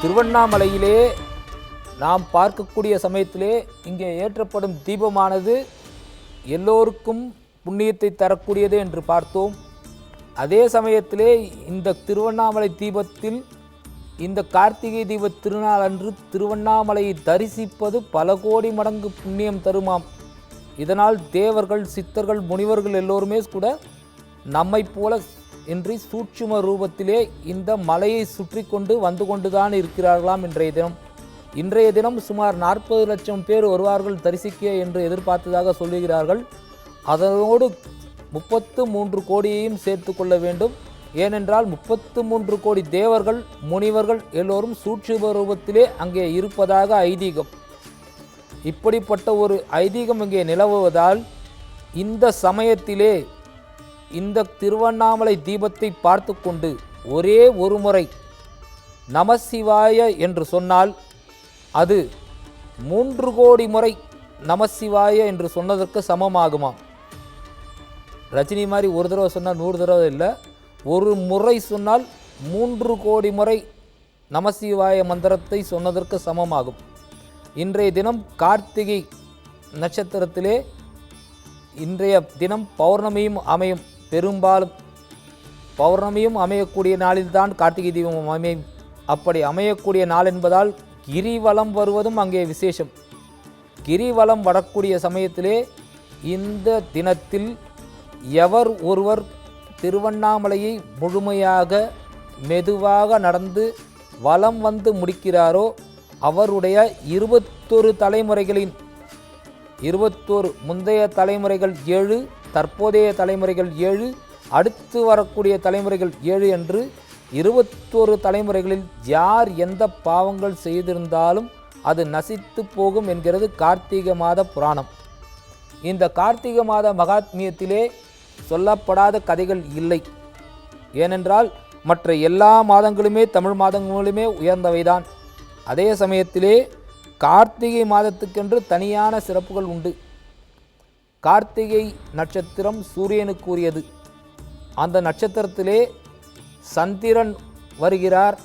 திருவண்ணாமலையிலே நாம் பார்க்கக்கூடிய சமயத்திலே இங்கே ஏற்றப்படும் தீபமானது எல்லோருக்கும் புண்ணியத்தை தரக்கூடியது என்று பார்த்தோம். அதே சமயத்திலே இந்த திருவண்ணாமலை தீபத்தில் இந்த கார்த்திகை தீப திருநாள் அன்று திருவண்ணாமலையை தரிசிப்பது பல கோடி மடங்கு புண்ணியம் தருமாம். இதனால் தேவர்கள், சித்தர்கள், முனிவர்கள் எல்லோருமே கூட நம்மை போல இன்றி சூட்சும ரூபத்திலே இந்த மலையை சுற்றி கொண்டு வந்து கொண்டுதான் இருக்கிறார்களாம். இன்றைய தினம் சுமார் 40 லட்சம் பேர் வருவார்கள் தரிசிக்க என்று எதிர்பார்த்ததாக சொல்லுகிறார்கள். அதனோடு 33 கோடியையும் சேர்த்து கொள்ள வேண்டும். ஏனென்றால் 33 கோடி தேவர்கள், முனிவர்கள் எல்லோரும் சூட்சும ரூபத்திலே அங்கே இருப்பதாக ஐதீகம். இப்படிப்பட்ட ஒரு ஐதீகம் இங்கே நிலவுவதால் இந்த சமயத்திலே இந்த திருவண்ணாமலை தீபத்தை பார்த்து கொண்டு ஒரே ஒரு முறை நமசிவாய என்று சொன்னால் அது 3 கோடி முறை நமசிவாய என்று சொன்னதற்கு சமமாகுமா? ரஜினி மாதிரி ஒரு தடவை சொன்னால் 100 தடவை இல்லை, ஒரு முறை சொன்னால் 3 கோடி முறை நமசிவாய மந்திரத்தை சொன்னதற்கு சமமாகும். இன்றைய தினம் கார்த்திகை நட்சத்திரத்திலே இன்றைய தினம் பௌர்ணமியும் அமையும். பெரும்பாலும் பௌர்ணமியும் அமையக்கூடிய நாளில்தான் கார்த்திகை தீபம் அமையும். அப்படி அமையக்கூடிய நாள் என்பதால் கிரிவலம் வருவதும் அங்கே விசேஷம். கிரிவலம் வரக்கூடிய சமயத்திலே இந்த தினத்தில் எவர் ஒருவர் திருவண்ணாமலையை முழுமையாக மெதுவாக நடந்து வலம் வந்து முடிக்கிறாரோ அவருடைய 21 தலைமுறைகளின் 21 முந்தைய தலைமுறைகள் 7, தற்போதைய தலைமுறைகள் 7, அடுத்து வரக்கூடிய தலைமுறைகள் 7 என்று 21 தலைமுறைகளில் யார் எந்த பாவங்கள் செய்திருந்தாலும் அது நசித்து போகும் என்கிறது கார்த்திகை மாத புராணம். இந்த கார்த்திகை மாத மகாத்மியத்திலே சொல்லப்படாத கதைகள் இல்லை. ஏனென்றால் மற்ற எல்லா மாதங்களுமே தமிழ் மாதங்களுமே உயர்ந்தவைதான். அதே சமயத்திலே கார்த்திகை மாதத்துக்கென்று தனியான சிறப்புகள் உண்டு. கார்த்திகை நட்சத்திரம் சூரியனுக்குரியது. அந்த நட்சத்திரத்திலே சந்திரன் வருகிறார்.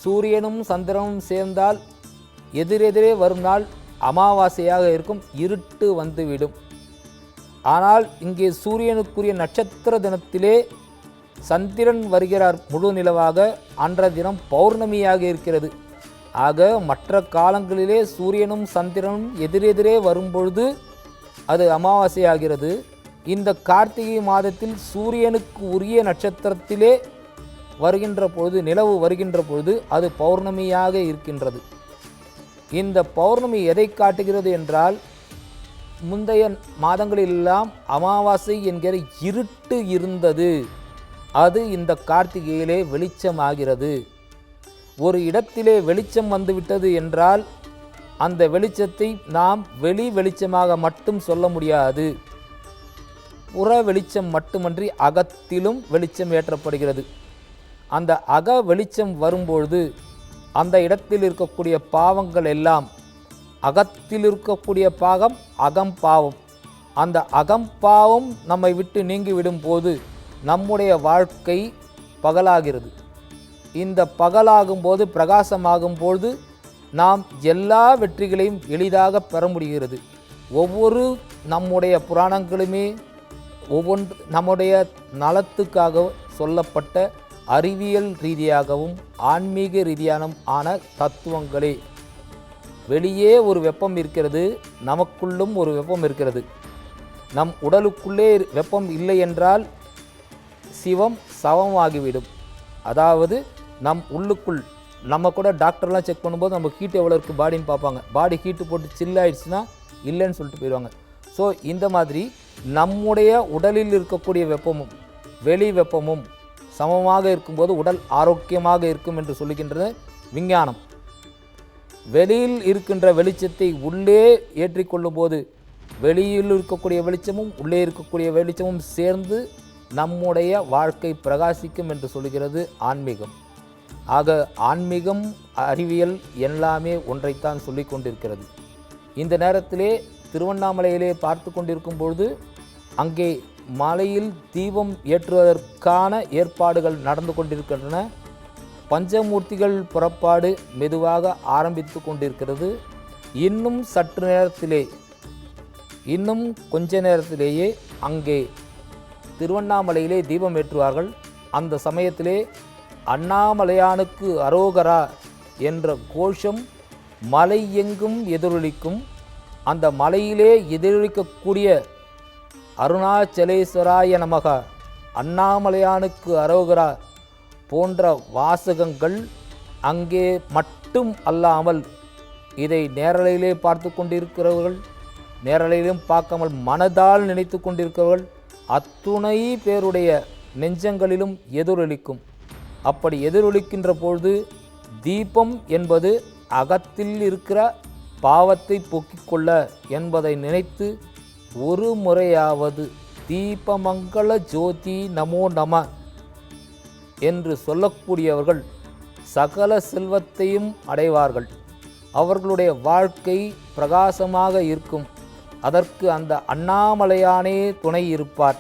சூரியனும் சந்திரனும் சேர்ந்தால் எதிரெதிரே வரும் நாள் அமாவாசையாக இருக்கும், இருட்டு வந்துவிடும். ஆனால் இங்கே சூரியனுக்குரிய நட்சத்திர தினத்திலே சந்திரன் வருகிறார் முழு நிலவாக. அன்றைய தினம் பௌர்ணமியாக இருக்கிறது. ஆக மற்ற காலங்களிலே சூரியனும் சந்திரனும் எதிரெதிரே வரும்பொழுது அது அமாவாசையாகிறது. இந்த கார்த்திகை மாதத்தில் சூரியனுக்கு உரிய நட்சத்திரத்திலே வருகின்ற பொழுது, நிலவு வருகின்ற பொழுது அது பௌர்ணமியாக இருக்கின்றது. இந்த பௌர்ணமி எதை காட்டுகிறது என்றால், முந்தைய மாதங்களெல்லாம் அமாவாசை என்கிற இருட்டு இருந்தது, அது இந்த கார்த்திகையிலே வெளிச்சமாகிறது. ஒரு இடத்திலே வெளிச்சம் வந்துவிட்டது என்றால் அந்த வெளிச்சத்தை நாம் வெளி வெளிச்சமாக மட்டும் சொல்ல முடியாது. புற வெளிச்சம் மட்டுமன்றி அகத்திலும் வெளிச்சம் ஏற்றப்படுகிறது. அந்த அக வெளிச்சம் வரும்பொழுது அந்த இடத்தில் இருக்கக்கூடிய பாவங்கள் எல்லாம், அகத்தில் இருக்கக்கூடிய பாகம் அகம்பாவம், அந்த அகம்பாவம் நம்மை விட்டு நீங்கிவிடும் போது நம்முடைய வாழ்க்கை பகலாகிறது. இந்த பகலாகும்போது, பிரகாசமாகும்போது நாம் எல்லா வெற்றிகளையும் எளிதாக பெற முடிகிறது. ஒவ்வொரு நம்முடைய புராணங்களுமே நம்முடைய நலத்துக்காக சொல்லப்பட்ட அறிவியல் ரீதியாகவும் ஆன்மீக ரீதியான தத்துவங்களே. வெளியே ஒரு வெப்பம் இருக்கிறது, நமக்குள்ளும் ஒரு வெப்பம் இருக்கிறது. நம் உடலுக்குள்ளே வெப்பம் இல்லை என்றால் சிவம் சவமாகிவிடும். அதாவது நம் உள்ளுக்குள், நம்ம கூட டாக்டர்லாம் செக் பண்ணும்போது நம்ம ஹீட் எவ்வளோ இருக்குது பாடின்னு பார்ப்பாங்க. பாடி ஹீட்டு போட்டு சில்லாயிடுச்சுன்னா இல்லைன்னு சொல்லிட்டு போயிடுவாங்க. ஸோ இந்த மாதிரி நம்முடைய உடலில் இருக்கக்கூடிய வெப்பமும் வெளி வெப்பமும் சமமாக இருக்கும்போது உடல் ஆரோக்கியமாக இருக்கும் என்று சொல்லுகின்றது விஞ்ஞானம். வெளியில் இருக்கின்ற வெளிச்சத்தை உள்ளே ஏற்றிக்கொள்ளும் போது வெளியில் இருக்கக்கூடிய வெளிச்சமும் உள்ளே இருக்கக்கூடிய வெளிச்சமும் சேர்ந்து நம்முடைய வாழ்க்கை பிரகாசிக்கும் என்று சொல்லுகிறது ஆன்மீகம். ஆக ஆன்மீகம், அறிவியல் எல்லாமே ஒன்றைத்தான் சொல்லி கொண்டிருக்கிறது. இந்த நேரத்திலே திருவண்ணாமலையிலே பார்த்து கொண்டிருக்கும் பொழுது அங்கே மலையில் தீபம் ஏற்றுவதற்கான ஏற்பாடுகள் நடந்து கொண்டிருக்கின்றன. பஞ்சமூர்த்திகள் புறப்பாடு மெதுவாக ஆரம்பித்து கொண்டிருக்கிறது. இன்னும் சற்று நேரத்திலே, இன்னும் கொஞ்ச நேரத்திலேயே அங்கே திருவண்ணாமலையிலே தீபம் ஏற்றுவார்கள். அந்த சமயத்திலே அண்ணாமலையானுக்கு அரோகரா என்ற கோஷம் மலை எங்கும் எதிரொலிக்கும். அந்த மலையிலே எதிரொலிக்கக்கூடிய அருணாச்சலேஸ்வராய நமக, அண்ணாமலையானுக்கு அரோகரா போன்ற வாசகங்கள் அங்கே மட்டும் அல்லாமல் இதை நேரலையிலே பார்த்து கொண்டிருக்கிறவர்கள், நேரலையிலும் பார்க்காமல் மனதால் நினைத்து கொண்டிருக்கிறவர்கள் அத்துணை பேருடைய நெஞ்சங்களிலும் எதிரொலிக்கும். அப்படி எதிரொலிக்கின்ற பொழுது தீபம் என்பது அகத்தில் இருக்கிற பாவத்தை போக்கிக் கொள்ள என்பதை நினைத்து ஒரு முறையாவது தீபமங்கள ஜோதி நமோ நம என்று சொல்லக்கூடியவர்கள் சகல செல்வத்தையும் அடைவார்கள். அவர்களுடைய வாழ்க்கை பிரகாசமாக இருக்கும். அதற்கு அந்த அண்ணாமலையானே துணை இருப்பார்.